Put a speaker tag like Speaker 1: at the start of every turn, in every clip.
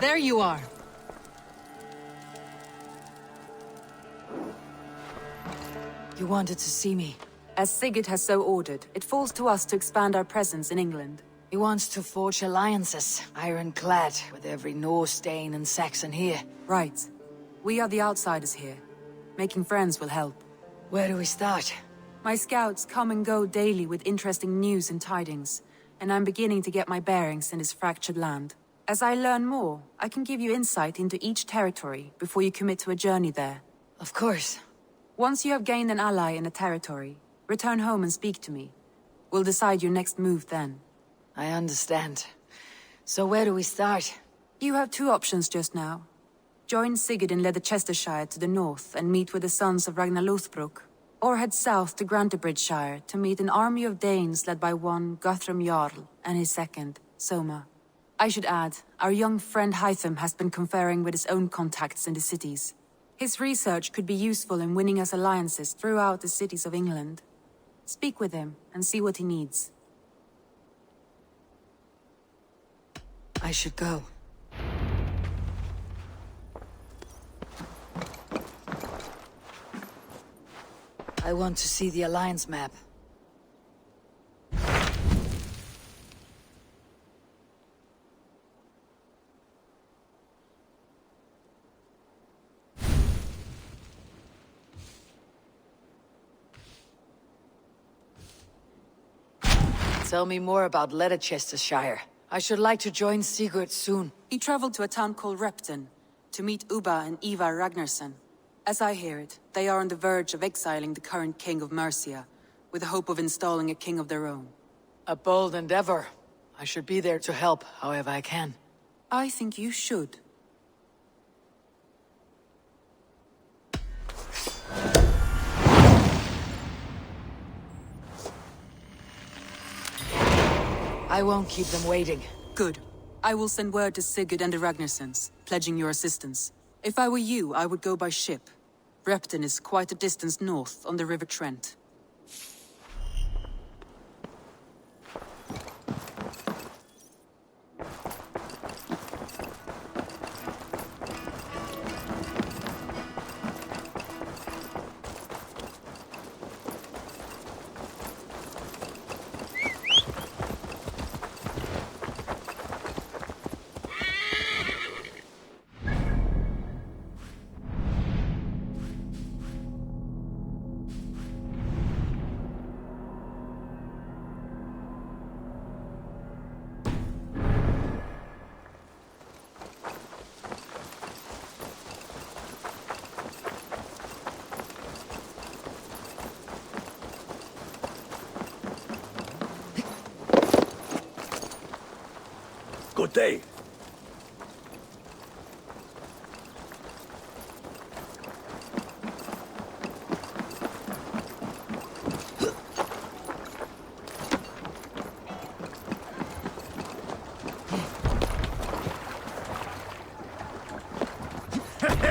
Speaker 1: There you are.
Speaker 2: You wanted to see me.
Speaker 3: As Sigurd has so ordered, it falls to us to expand our presence in England.
Speaker 2: He wants to forge alliances, ironclad, with every Norse, Dane, and Saxon here.
Speaker 3: Right. We are the outsiders here. Making friends will help.
Speaker 2: Where do we start?
Speaker 3: My scouts come and go daily with interesting news and tidings, and I'm beginning to get my bearings in this fractured land. As I learn more, I can give you insight into each territory before you commit to a journey there.
Speaker 2: Of course.
Speaker 3: Once you have gained an ally in a territory, return home and speak to me. We'll decide your next move then.
Speaker 2: I understand. So where do we start?
Speaker 3: You have two options just now. Join Sigurd in Leicestershire to the north and meet with the sons of Ragnar Lothbrok, or head south to Grantebridgesshire to meet an army of Danes led by one Guthrum Jarl and his second, Soma. I should add, our young friend Hytham has been conferring with his own contacts in the cities. His research could be useful in winning us alliances throughout the cities of England. Speak with him and see what he needs.
Speaker 2: I should go. I want to see the Alliance map. Tell me more about Leicestershire. I should like to join Sigurd soon.
Speaker 3: He traveled to a town called Repton to meet Ubba and Ivar Ragnarsson. As I hear it, they are on the verge of exiling the current king of Mercia, with the hope of installing a king of their own.
Speaker 2: A bold endeavor. I should be there to help, however I can.
Speaker 3: I think you should.
Speaker 2: I won't keep them waiting.
Speaker 3: Good. I will send word to Sigurd and the Ragnarssons, pledging your assistance. If I were you, I would go by ship. Repton is quite a distance north on the River Trent.
Speaker 4: Good day.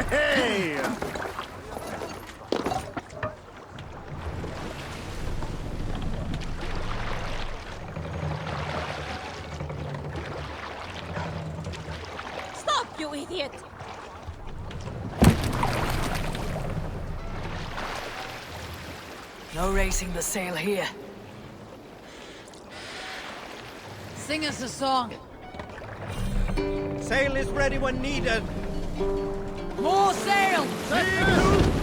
Speaker 4: Hey!
Speaker 5: You idiot!
Speaker 2: No raising the sail here. Sing us a song.
Speaker 6: Sail is ready when needed.
Speaker 2: More sail! Sail out!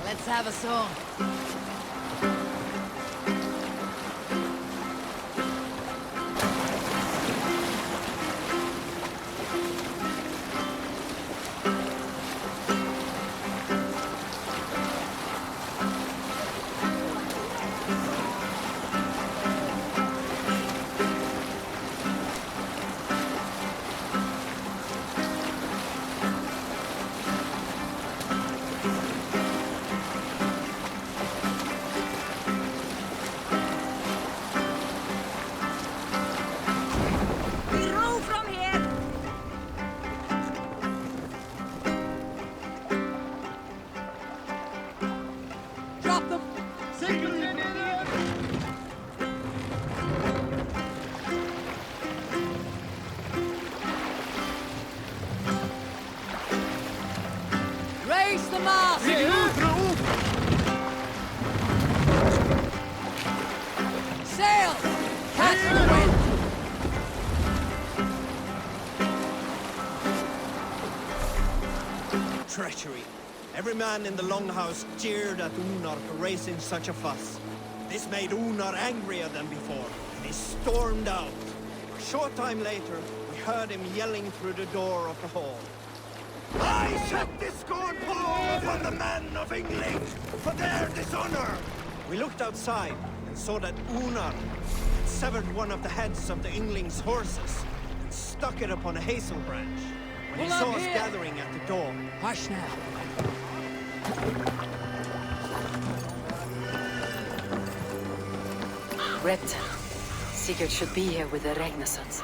Speaker 2: Let's have a song. Grease the mast! Sail! Catch the wind!
Speaker 1: Treachery. Every man in the longhouse jeered at Unar for raising such a fuss. This made Unar angrier than before, and he stormed out. A short time later, we heard him yelling through the door of the hall. I set this scorn paw upon the men of England for their dishonor! We looked outside and saw that Unar had severed one of the heads of the Ingling's horses and stuck it upon a hazel branch. When he
Speaker 2: Pull
Speaker 1: saw
Speaker 2: up
Speaker 1: us
Speaker 2: here.
Speaker 1: gathering at the door,
Speaker 2: Hush now. Repta. Sigurd should be here with the Ragnarsons.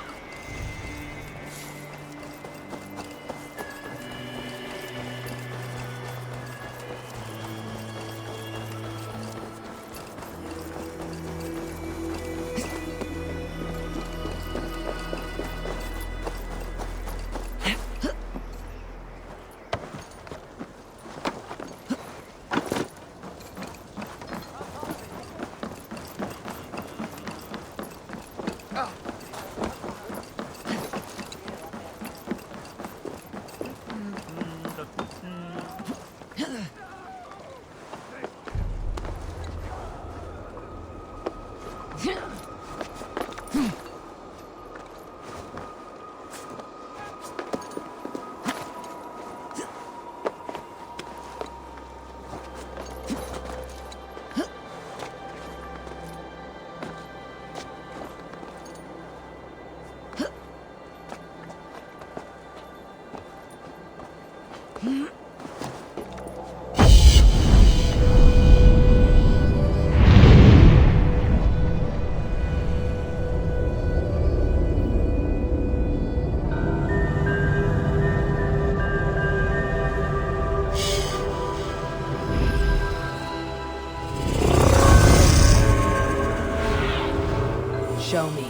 Speaker 2: Show me.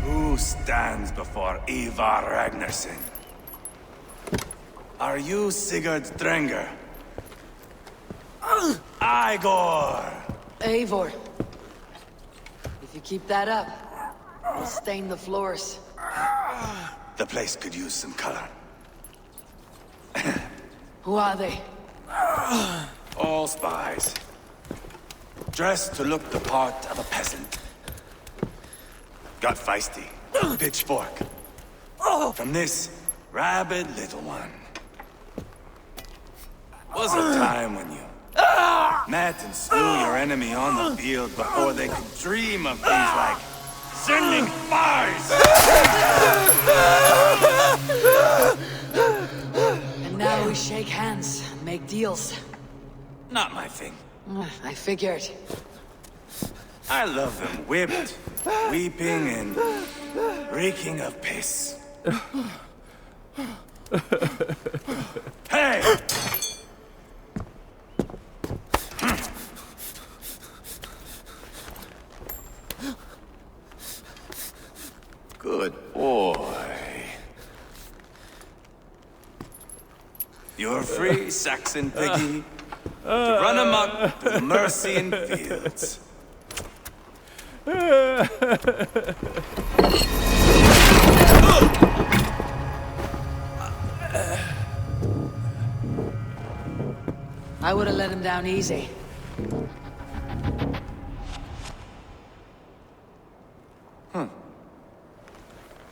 Speaker 5: Who stands before Ivar Ragnarsson? Are you Sigurd Drenger? Igor!
Speaker 2: Eivor. If you keep that up, it'll stain the floors.
Speaker 5: The place could use some color.
Speaker 2: Who are they?
Speaker 5: All spies. Dressed to look the part of a peasant. Got feisty. Pitchfork. From this rabid little one. Was a time when you met and slew your enemy on the field before they could dream of things like sending spies!
Speaker 2: And now we shake hands and make deals.
Speaker 5: Not my thing.
Speaker 2: I figured.
Speaker 5: I love them whipped, weeping, and reeking of piss. Hey! Good boy. You're free, Saxon piggy, to run amok through Mercian fields.
Speaker 2: I would have let him down easy.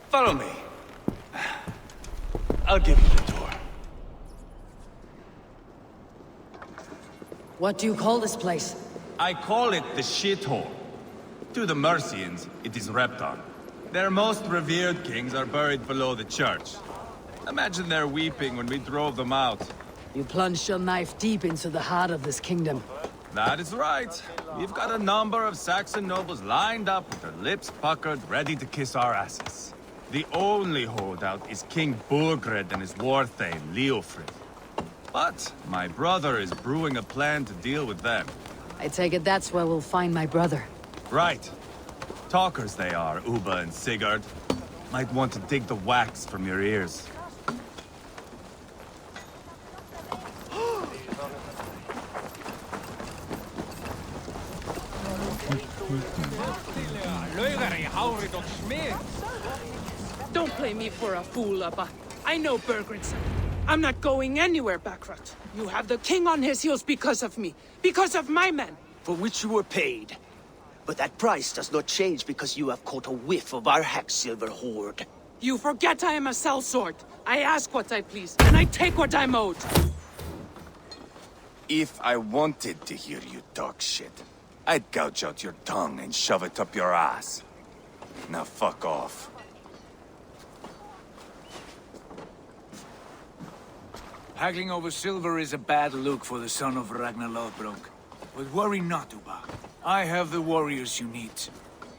Speaker 5: Follow me. I'll give you the tour.
Speaker 2: What do you call this place?
Speaker 6: I call it the shithole. To the Mercians, it is Repton. Their most revered kings are buried below the church. Imagine their weeping when we drove them out.
Speaker 2: You plunged your knife deep into the heart of this kingdom.
Speaker 6: That is right. We've got a number of Saxon nobles lined up with their lips puckered, ready to kiss our asses. The only holdout is King Burgred and his war thane, Leofrid. But my brother is brewing a plan to deal with them.
Speaker 2: I take it that's where we'll find my brother.
Speaker 6: Right. Talkers they are, Uba and Sigurd. Might want to dig the wax from your ears.
Speaker 7: Don't play me for a fool, Abba. I know Bergred's. I'm not going anywhere, Backrot. You have the king on his heels because of me. Because of my men.
Speaker 8: For which you were paid. But that price does not change because you have caught a whiff of our Hacksilver hoard.
Speaker 7: You forget I am a sellsword. I ask what I please, and I take what I'm owed.
Speaker 5: If I wanted to hear you talk shit, I'd gouge out your tongue and shove it up your ass. Now fuck off.
Speaker 9: Haggling over silver is a bad look for the son of Ragnar Lothbrok. But worry not, Uba. I have the warriors you need.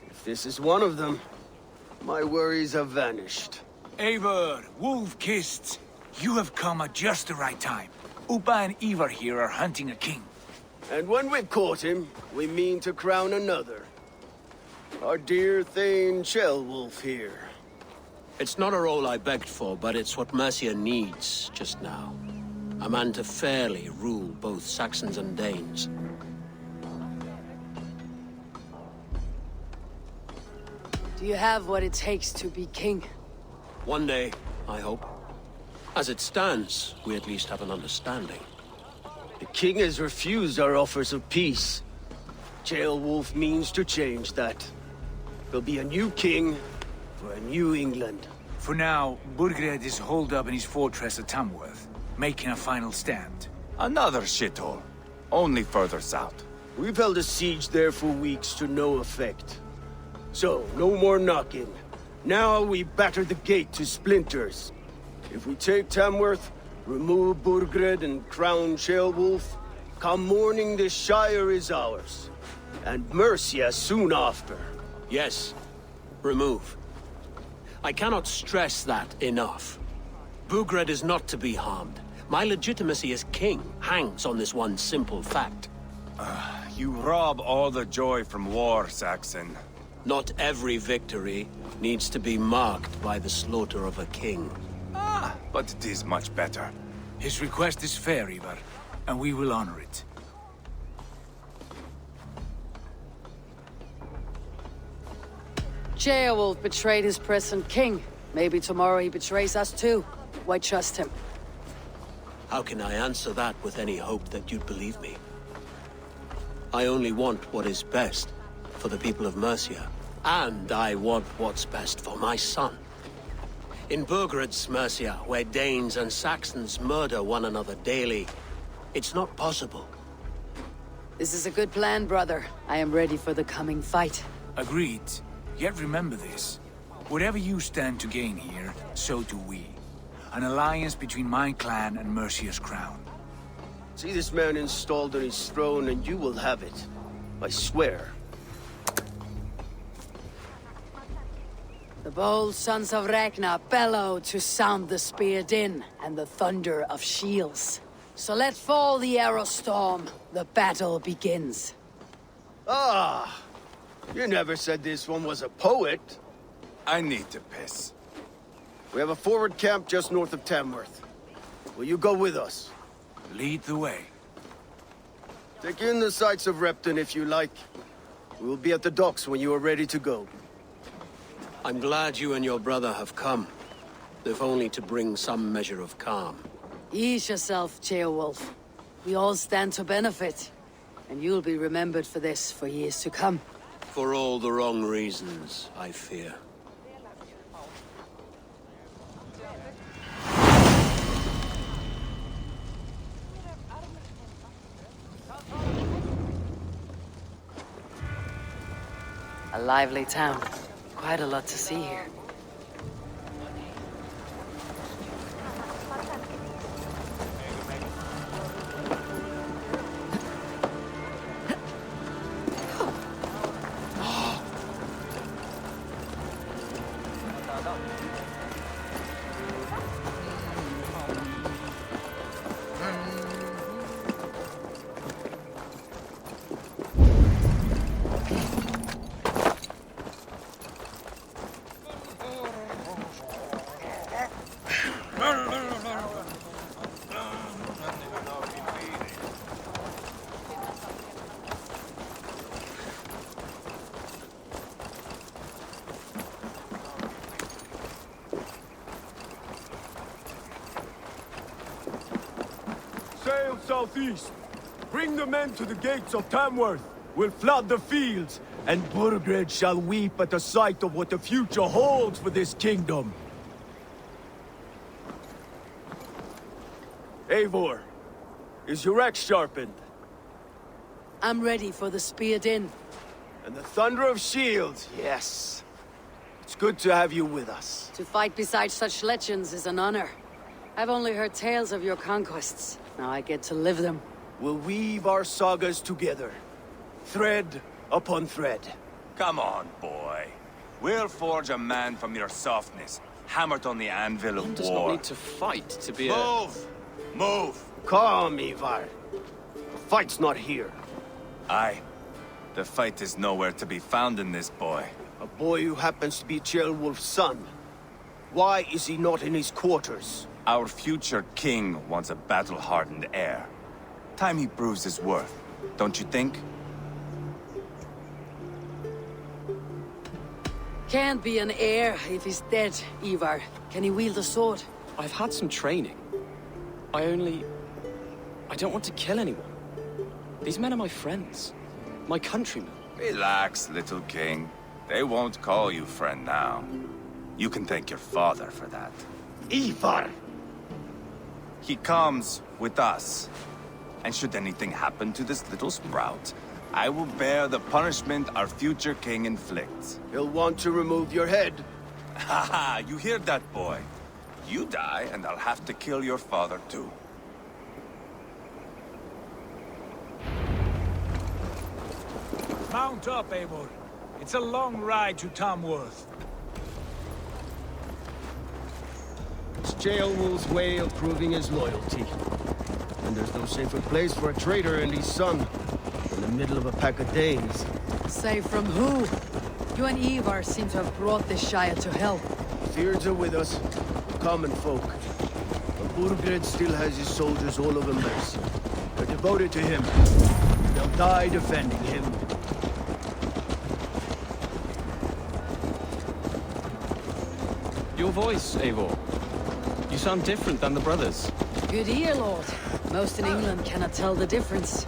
Speaker 8: If this is one of them, my worries have vanished.
Speaker 9: Eivor, Wolf-Kissed, you have come at just the right time. Uba and Ivar here are hunting a king.
Speaker 8: And when we've caught him, we mean to crown another. Our dear Thane Ceolwulf here.
Speaker 10: It's not a role I begged for, but it's what Mercia needs just now. A man to fairly rule both Saxons and Danes.
Speaker 2: Do you have what it takes to be king?
Speaker 10: One day, I hope. As it stands, we at least have an understanding.
Speaker 8: The king has refused our offers of peace. Ceolwulf means to change that. There'll be a new king for a new England.
Speaker 9: For now, Burgred is holed up in his fortress at Tamworth, making a final stand.
Speaker 5: Another shithole. Only further south.
Speaker 8: We've held a siege there for weeks to no effect. So, no more knocking. Now we batter the gate to splinters. If we take Tamworth, remove Burgred and crown Ceolwulf, come morning the Shire is ours. And Mercia soon after.
Speaker 10: Yes, remove. I cannot stress that enough. Burgred is not to be harmed. My legitimacy as king hangs on this one simple fact.
Speaker 5: You rob all the joy from war, Saxon.
Speaker 10: Not every victory needs to be marked by the slaughter of a king.
Speaker 5: But it is much better.
Speaker 9: His request is fair, Ivar, and we will honor it.
Speaker 2: Ceolwulf betrayed his present king. Maybe tomorrow he betrays us too. Why trust him?
Speaker 10: How can I answer that with any hope that you'd believe me? I only want what is best for the people of Mercia. And I want what's best for my son. In Burgred's Mercia, where Danes and Saxons murder one another daily, it's not possible.
Speaker 2: This is a good plan, brother. I am ready for the coming fight.
Speaker 9: Agreed. Yet remember this. Whatever you stand to gain here, so do we. An alliance between my clan and Mercia's crown.
Speaker 8: See this man installed on his throne and you will have it. I swear.
Speaker 2: The bold sons of Ragnar bellow to sound the spear din and the thunder of shields. So let fall the arrow storm. The battle begins.
Speaker 8: Ah! You never said this one was a poet.
Speaker 5: I need to piss.
Speaker 8: We have a forward camp just north of Tamworth. Will you go with us?
Speaker 9: Lead the way.
Speaker 8: Take in the sights of Repton if you like. We will be at the docks when you are ready to go.
Speaker 10: I'm glad you and your brother have come, if only to bring some measure of calm.
Speaker 2: Ease yourself, Ceolwulf. We all stand to benefit. And you'll be remembered for this for years to come.
Speaker 10: For all the wrong reasons, I fear.
Speaker 2: lively town. Quite a lot to see here.
Speaker 8: Sail southeast. Bring the men to the gates of Tamworth. We'll flood the fields, and Burgred shall weep at the sight of what the future holds for this kingdom. Eivor, is your axe sharpened?
Speaker 2: I'm ready for the speared in.
Speaker 8: And the thunder of shields, yes. It's good to have you with us.
Speaker 2: To fight beside such legends is an honor. I've only heard tales of your conquests. Now I get to live them.
Speaker 8: We'll weave our sagas together. Thread upon thread.
Speaker 5: Come on, boy. We'll forge a man from your softness, hammered on the anvil of
Speaker 11: One does
Speaker 5: war.
Speaker 11: not need to fight to be a...
Speaker 5: Move! Move!
Speaker 8: Calm, Ivar. The fight's not here.
Speaker 5: Aye. The fight is nowhere to be found in this boy.
Speaker 8: A boy who happens to be Ceolwulf's son. Why is he not in his quarters?
Speaker 5: Our future king wants a battle-hardened heir. Time he proves his worth, don't you think?
Speaker 2: Can't be an heir if he's dead, Ivar. Can he wield a sword?
Speaker 11: I've had some training. I don't want to kill anyone. These men are my friends. My countrymen.
Speaker 5: Relax, little king. They won't call you friend now. You can thank your father for that.
Speaker 8: Ivar!
Speaker 5: He comes with us. And should anything happen to this little sprout, I will bear the punishment our future king inflicts.
Speaker 8: He'll want to remove your head.
Speaker 5: Haha, you hear that, boy? You die, and I'll have to kill your father, too.
Speaker 9: Mount up, Eivor. It's a long ride to Tamworth.
Speaker 8: It's Ceolwulf's way of proving his loyalty. And there's no safer place for a traitor and his son in the middle of a pack of Danes.
Speaker 2: Save from who? You and Ivar seem to have brought this Shire to hell.
Speaker 8: Fears are with us, common folk. But Burgred still has his soldiers all over Mercia. They're devoted to him. They'll die defending him.
Speaker 11: Your voice, Eivor. You sound different than the brothers.
Speaker 2: Good ear, Lord. Most in England cannot tell the difference.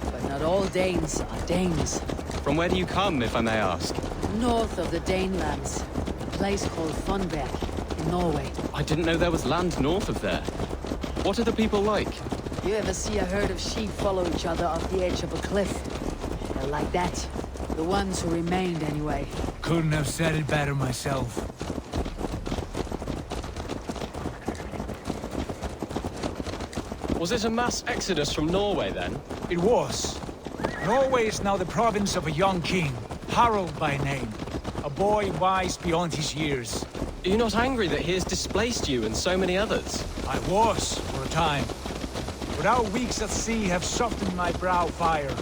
Speaker 2: But not all Danes are Danes.
Speaker 11: From where do you come, if I may ask?
Speaker 2: North of the Danelands. A place called Funberg, in Norway.
Speaker 11: I didn't know there was land north of there. What are the people like?
Speaker 2: You ever see a herd of sheep follow each other off the edge of a cliff? They're like that. The ones who remained, anyway.
Speaker 9: Couldn't have said it better myself.
Speaker 11: Was it a mass exodus from Norway, then?
Speaker 9: It was. Norway is now the province of a young king, Harald by name. A boy wise beyond his years.
Speaker 11: Are you not angry that he has displaced you and so many others?
Speaker 9: I was, for a time. But our weeks at sea have softened my brow fire.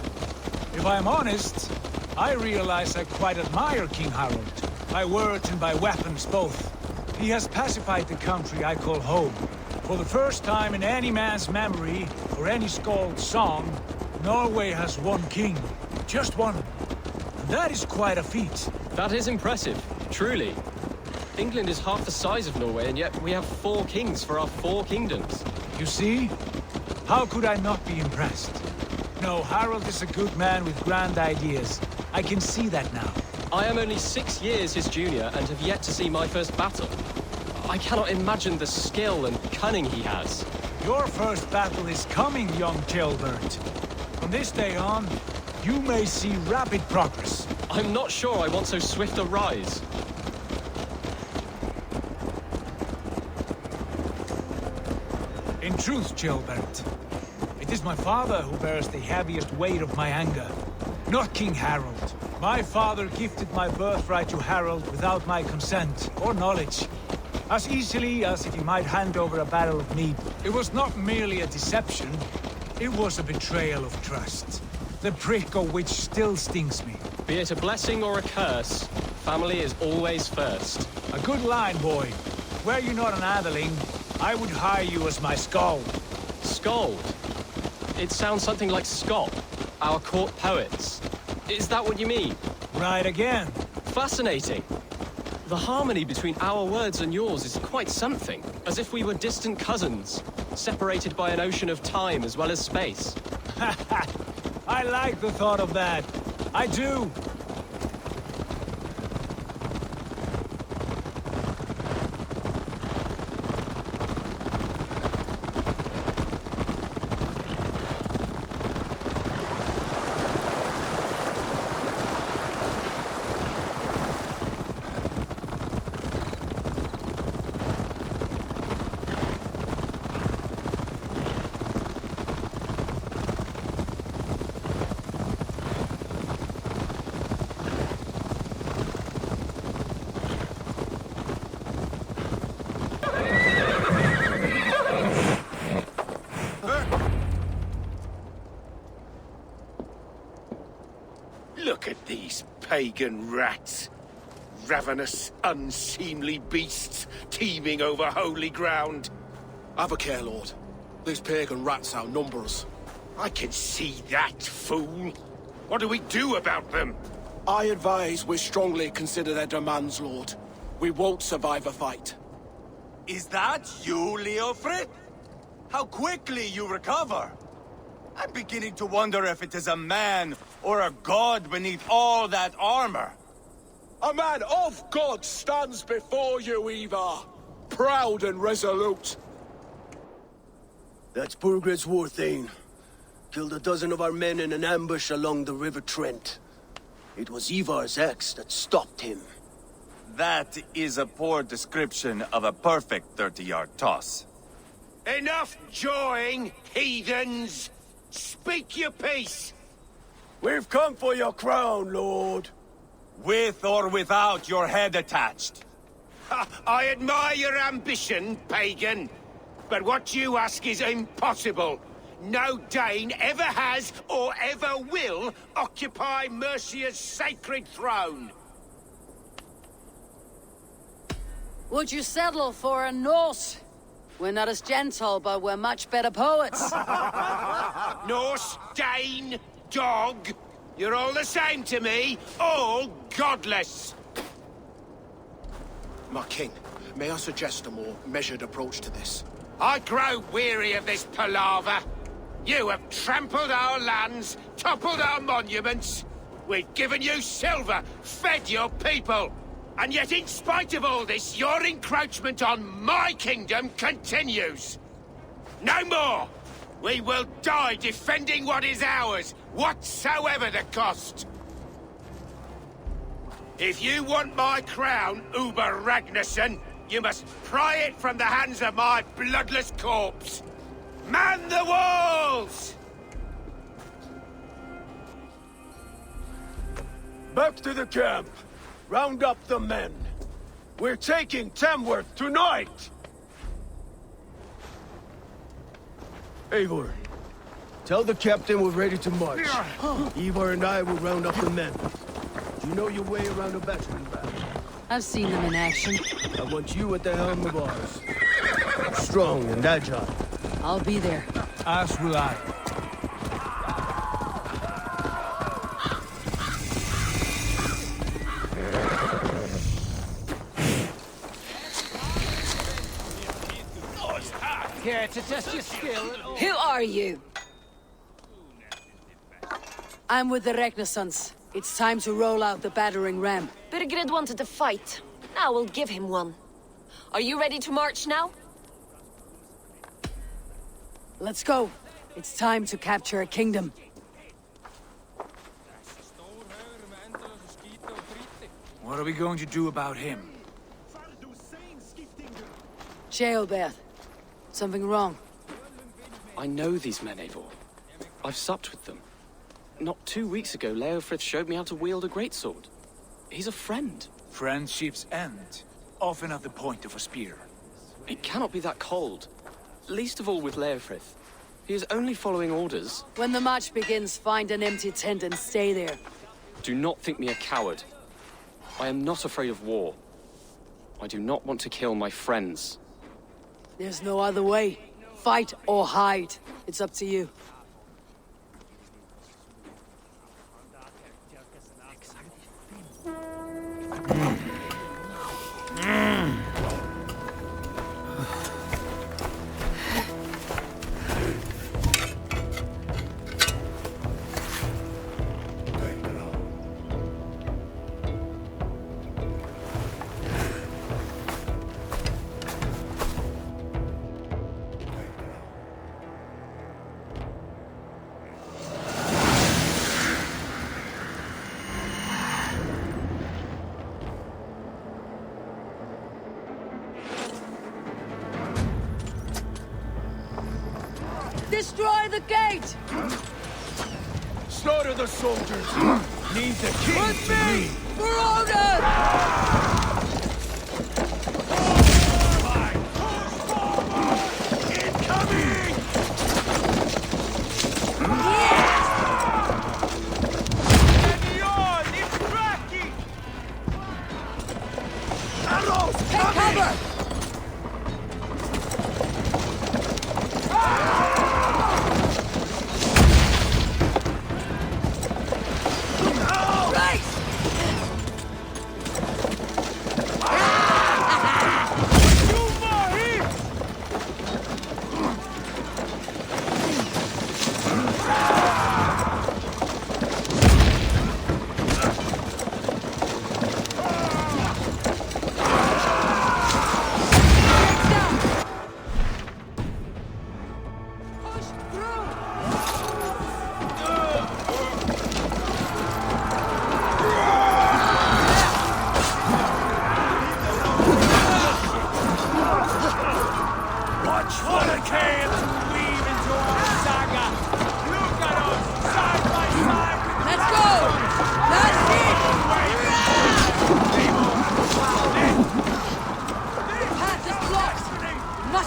Speaker 9: If I am honest, I realize I quite admire King Harald. By words and by weapons both. He has pacified the country I call home. For the first time in any man's memory, or any skald's song, Norway has one king. Just one. And that is quite a feat.
Speaker 11: That is impressive, truly. England is half the size of Norway, and yet we have 4 kings for our 4 kingdoms.
Speaker 9: You see? How could I not be impressed? No, Harald is a good man with grand ideas. I can see that now.
Speaker 11: I am only 6 years his junior and have yet to see my first battle. I cannot imagine the skill and cunning he has.
Speaker 9: Your first battle is coming, young Ceolbert. From this day on, you may see rapid progress.
Speaker 11: I'm not sure I want so swift a rise.
Speaker 9: In truth, Gilbert, it is my father who bears the heaviest weight of my anger, not King Harold. My father gifted my birthright to Harold without my consent or knowledge, as easily as if he might hand over a barrel of mead. It was not merely a deception, it was a betrayal of trust, the prick of which still stings me.
Speaker 11: Be it a blessing or a curse, family is always first.
Speaker 9: A good line, boy. Were you not an atheling, I would hire you as my skald.
Speaker 11: Skald? It sounds something like Scott, our court poets. Is that what you mean?
Speaker 9: Right again.
Speaker 11: Fascinating. The harmony between our words and yours is quite something. As if we were distant cousins, separated by an ocean of time as well as space.
Speaker 9: I like the thought of that. I do.
Speaker 8: Look at these pagan rats. Ravenous, unseemly beasts teeming over holy ground.
Speaker 12: Have a care, Lord. These pagan rats outnumber us.
Speaker 8: I can see that, fool. What do we do about them?
Speaker 12: I advise we strongly consider their demands, Lord. We won't survive a fight.
Speaker 5: Is that you, Leofrid? How quickly you recover! I'm beginning to wonder if it is a man or a god beneath all that armor.
Speaker 12: A man of God stands before you, Ivar. Proud and resolute.
Speaker 8: That's Burgred's Warthane. Killed a dozen of our men in an ambush along the River Trent. It was Ivar's axe that stopped him.
Speaker 5: That is a poor description of a perfect 30-yard toss.
Speaker 8: Enough jawing, heathens! Speak your piece! We've come for your crown, Lord.
Speaker 5: With or without your head attached.
Speaker 8: I admire your ambition, pagan. But what you ask is impossible. No Dane ever has or ever will occupy Mercia's sacred throne.
Speaker 2: Would you settle for a Norse? We're not as gentle, but we're much better poets.
Speaker 8: Norse, Dane, dog. You're all the same to me. All godless.
Speaker 12: My king, may I suggest a more measured approach to this?
Speaker 8: I grow weary of this palaver. You have trampled our lands, toppled our monuments. We've given you silver, fed your people. And yet, in spite of all this, your encroachment on my kingdom continues. No more! We will die defending what is ours, whatsoever the cost. If you want my crown, Uber Ragnarsson, you must pry it from the hands of my bloodless corpse. Man the walls! Back to the camp. Round up the men. We're taking Tamworth tonight! Eivor, tell the captain we're ready to march. Eivor and I will round up the men. Do you know your way around a battering ram?
Speaker 2: I've seen them in action.
Speaker 8: I want you at the helm of ours. Strong and agile.
Speaker 2: I'll be there.
Speaker 9: As will I.
Speaker 7: Here to test your skill.
Speaker 2: Who are you? I'm with the Ragnarssons. It's time to roll out the battering ram.
Speaker 13: Burgred wanted to fight. Now we'll give him one. Are you ready to march now?
Speaker 2: Let's go. It's time to capture a kingdom.
Speaker 9: What are we going to do about him?
Speaker 2: Jailbeth. Something wrong?
Speaker 11: I know these men, Eivor. I've supped with them. Not 2 weeks ago, Leofrith showed me how to wield a greatsword. He's a friend.
Speaker 9: Friendships end, often at the point of a spear.
Speaker 11: It cannot be that cold. Least of all with Leofrith. He is only following orders.
Speaker 2: When the march begins, find an empty tent and stay there.
Speaker 11: Do not think me a coward. I am not afraid of war. I do not want to kill my friends.
Speaker 2: There's no other way. Fight or hide. It's up to you. Destroy the gate!
Speaker 12: Slaughter the soldiers! Need the king
Speaker 2: With
Speaker 12: to
Speaker 2: me!
Speaker 12: lead.
Speaker 2: For order!
Speaker 12: Incoming! Senior, it's cracking! Arrows!
Speaker 2: Take cover!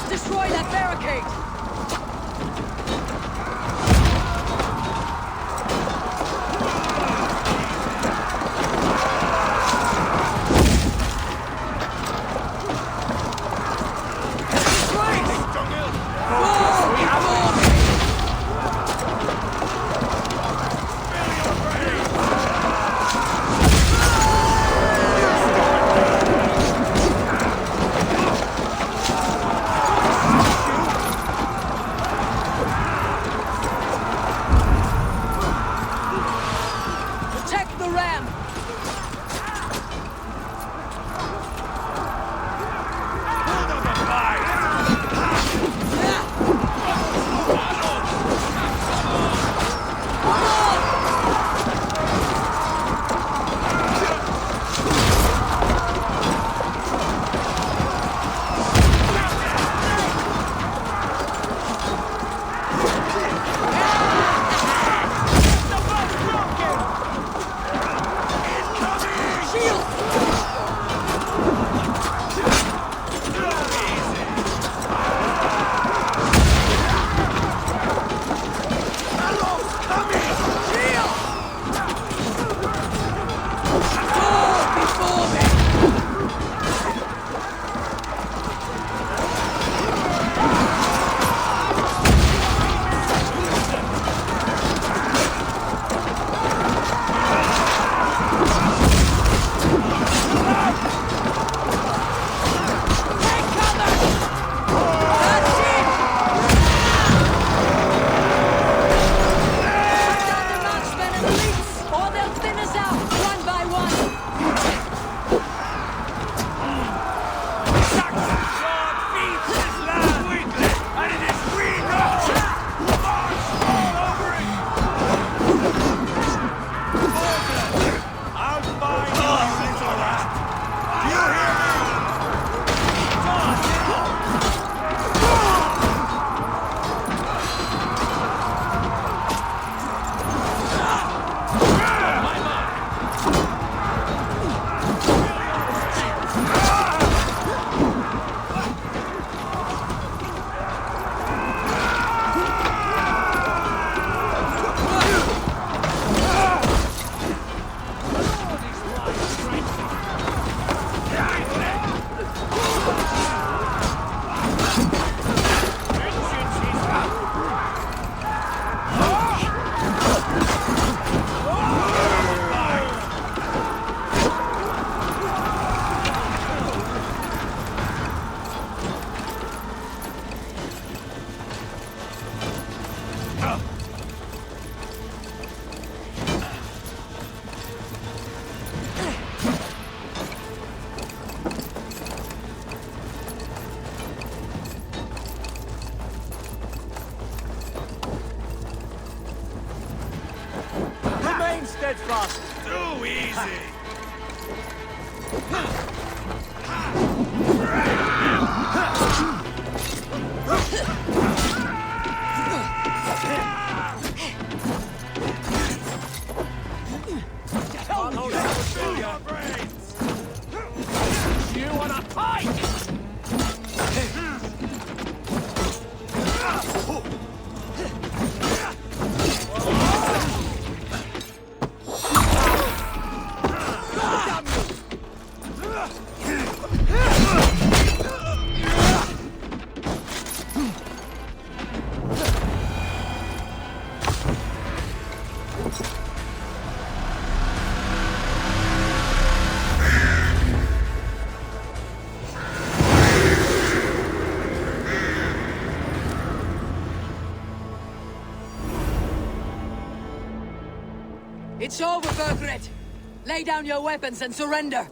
Speaker 2: Destroy that barricade!
Speaker 5: it fast. Too easy.
Speaker 12: You wanna fight?
Speaker 2: It's over, Burgred! Lay down your weapons and surrender!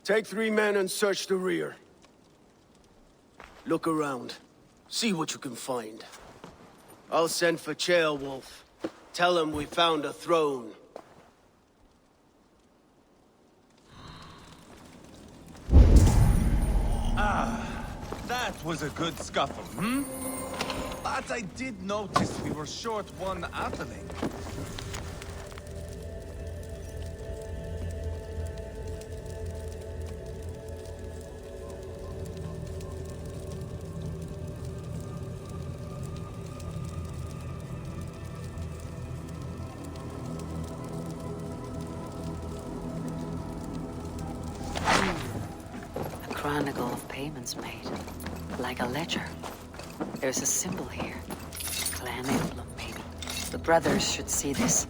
Speaker 8: Take 3 men and search the rear. Look around. See what you can find. I'll send for Ceolwulf. Tell him we found a throne.
Speaker 6: That was a good scuffle, hmm? But I did notice we were short one athelling.
Speaker 2: Chronicle of payments made. Like a ledger. There's a symbol here. Clan emblem, maybe. The brothers should see this.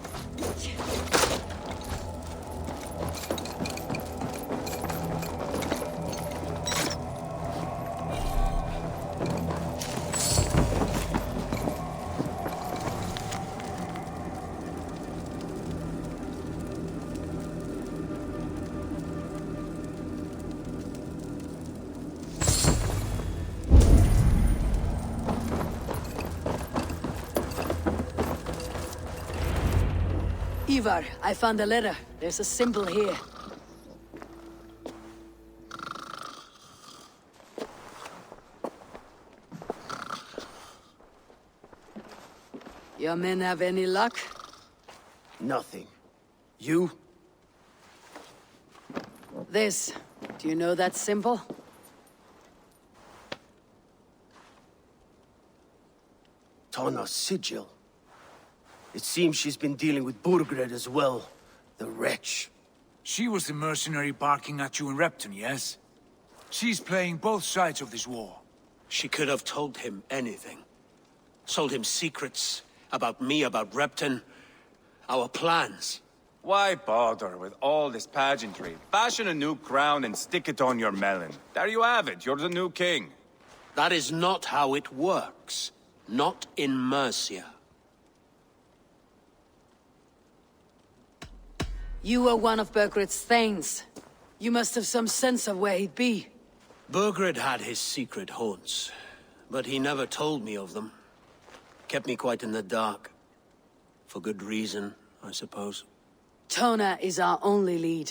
Speaker 2: Ivar, I found a letter. There's a symbol here. Your men have any luck?
Speaker 8: Nothing. You?
Speaker 2: This. Do you know that symbol?
Speaker 8: Tana's sigil. It seems she's been dealing with Burgred as well. The wretch.
Speaker 9: She was the mercenary barking at you in Repton, yes? She's playing both sides of this war.
Speaker 10: She could have told him anything. Sold him secrets about me, about Repton, our plans.
Speaker 6: Why bother with all this pageantry? Fashion a new crown and stick it on your melon. There you have it, you're the new king.
Speaker 10: That is not how it works. Not in Mercia.
Speaker 2: You were one of Burgred's thanes. You must have some sense of where he'd be.
Speaker 10: Burgred had his secret haunts, but he never told me of them. Kept me quite in the dark. For good reason, I suppose.
Speaker 2: Tona is our only lead.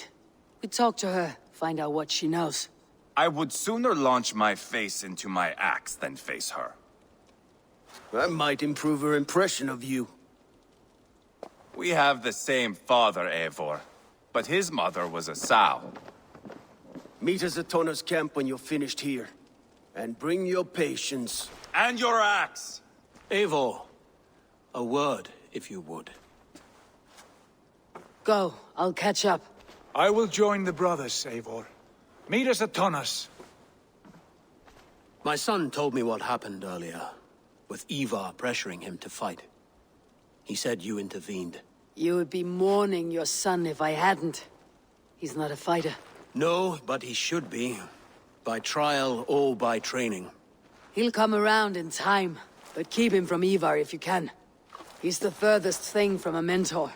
Speaker 2: We talk to her, find out what she knows.
Speaker 6: I would sooner launch my face into my axe than face her.
Speaker 8: That might improve her impression of you.
Speaker 6: We have the same father, Eivor, but his mother was a sow.
Speaker 8: Meet us at Tona's camp when you're finished here. And bring your patience.
Speaker 6: And your axe!
Speaker 10: Eivor, a word, if you would.
Speaker 2: Go, I'll catch up.
Speaker 9: I will join the brothers, Eivor. Meet us at Tonas.
Speaker 10: My son told me what happened earlier, with Ivar pressuring him to fight. He said you intervened.
Speaker 2: You would be mourning your son if I hadn't. He's not a fighter.
Speaker 10: No, but he should be. By trial or by training.
Speaker 2: He'll come around in time, but keep him from Ivar if you can. He's the furthest thing from a mentor.